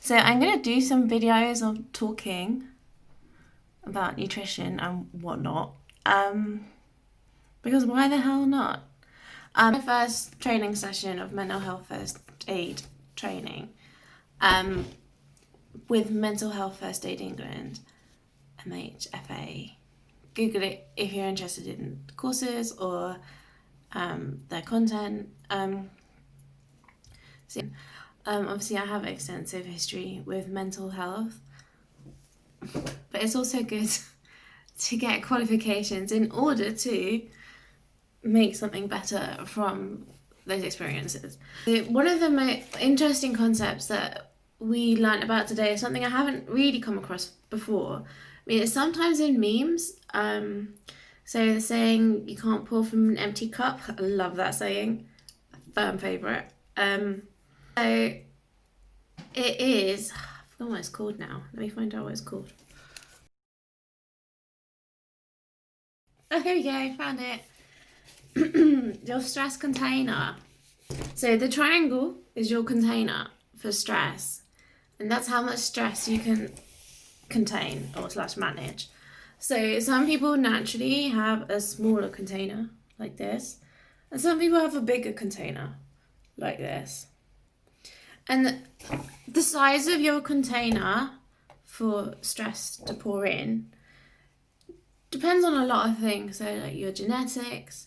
So I'm going to do some videos of talking about nutrition and whatnot. Because why the hell not? My first training session of mental health first aid training with Mental Health First Aid England, MHFA. Google it if you're interested in courses or their content. Obviously, I have extensive history with mental health, but it's also good to get qualifications in order to make something better from those experiences. One of the most interesting concepts that we learned about today is something I haven't really come across before. I mean, it's sometimes in memes. So the saying, "You can't pour from an empty cup." I love that saying. Firm favourite. So it is, I forgot what it's called now. Let me find out what it's called. Oh, here we go, found it. Your stress container. So the triangle is your container for stress, and that's how much stress you can contain or slash manage. So some people naturally have a smaller container like this, and some people have a bigger container like this. And the size of your container for stress to pour in depends on a lot of things. So like your genetics,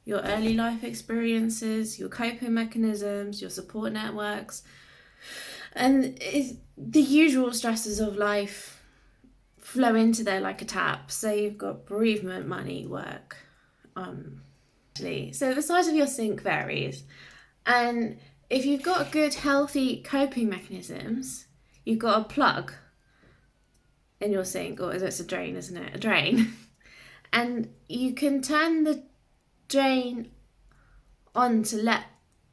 your early life experiences, your coping mechanisms, your support networks, and the usual stresses of life flow into there like a tap. So you've got bereavement, money, work. So the size of your sink varies, and if you've got good healthy coping mechanisms, you've got a plug in your sink, or it's a drain, isn't it? A drain. And you can turn the drain on to let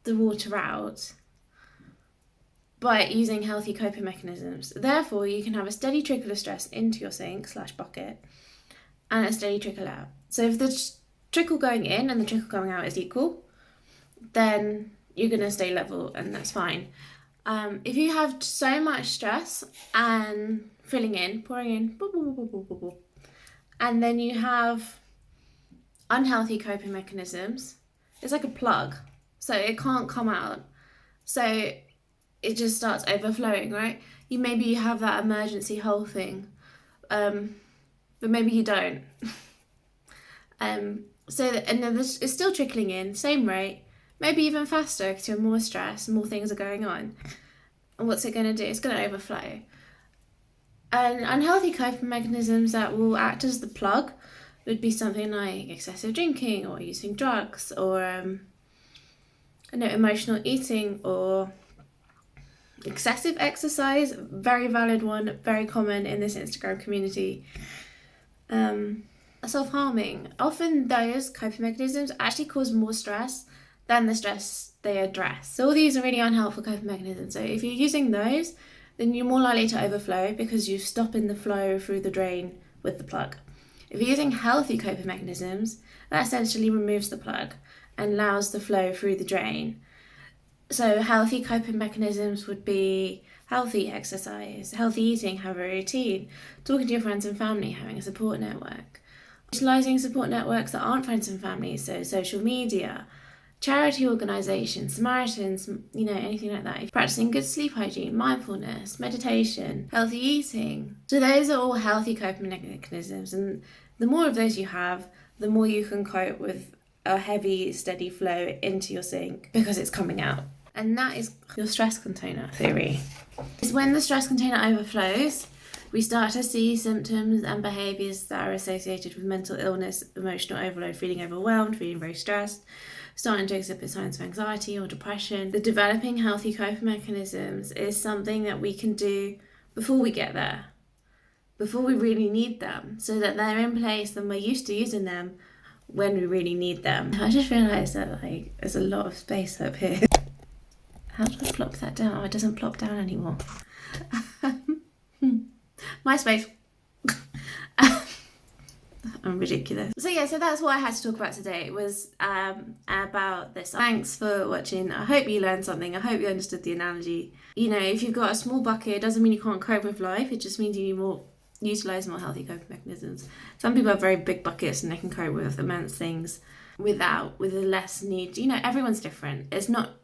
the water out by using healthy coping mechanisms. Therefore, you can have a steady trickle of stress into your sink slash bucket and a steady trickle out. So if the trickle going in and the trickle coming out is equal, then you're going to stay level, and that's fine. If you have so much stress and filling in, pouring in, boop, boop, boop, boop, boop, boop, and then you have unhealthy coping mechanisms, it's like a plug, so it can't come out. So it just starts overflowing, right? Maybe you have that emergency whole thing, but maybe you don't. And then it's still trickling in, same rate, maybe even faster because you're more stressed, more things are going on. And what's it going to do? It's going to overflow. And unhealthy coping mechanisms that will act as the plug would be something like excessive drinking or using drugs or emotional eating or excessive exercise. Very valid one, very common in this Instagram community. Self-harming. Often those coping mechanisms actually cause more stress than the stress they address. So all these are really unhelpful coping mechanisms. So if you're using those, then you're more likely to overflow because you're stopping the flow through the drain with the plug. If you're using healthy coping mechanisms, that essentially removes the plug and allows the flow through the drain. So healthy coping mechanisms would be healthy exercise, healthy eating, have a routine, talking to your friends and family, having a support network, utilising support networks that aren't friends and family, so social media, charity organisations, Samaritans, anything like that. Practicing good sleep hygiene, mindfulness, meditation, healthy eating. So those are all healthy coping mechanisms, and the more of those you have, the more you can cope with a heavy, steady flow into your sink because it's coming out. And that is your stress container theory. It's when the stress container overflows, we start to see symptoms and behaviours that are associated with mental illness, emotional overload, feeling overwhelmed, feeling very stressed, starting to exhibit signs of anxiety or depression. The developing healthy coping mechanisms is something that we can do before we get there, before we really need them, so that they're in place and we're used to using them when we really need them. I just realised that there's a lot of space up here. How do I plop that down? Oh, it doesn't plop down anymore. My space. I'm ridiculous. So yeah, so that's what I had to talk about today. It was about this. Thanks for watching. I hope you learned something. I hope you understood the analogy. You know, if you've got a small bucket, it doesn't mean you can't cope with life. It just means you need utilize more healthy coping mechanisms. Some people have very big buckets and they can cope with immense things with a less need. You know, everyone's different.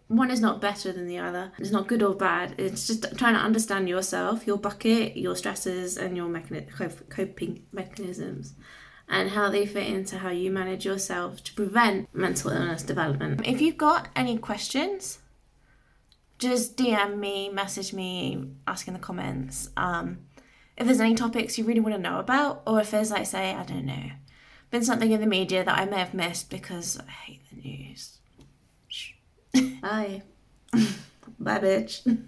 One is not better than the other. It's not good or bad. It's just trying to understand yourself, your bucket, your stresses, and your coping mechanisms, and how they fit into how you manage yourself to prevent mental illness development. If you've got any questions, just DM me, message me, ask in the comments. If there's any topics you really want to know about, or if there's, like, say, I don't know, been something in the media that I may have missed because I hate the news. Bye. Bye, bitch.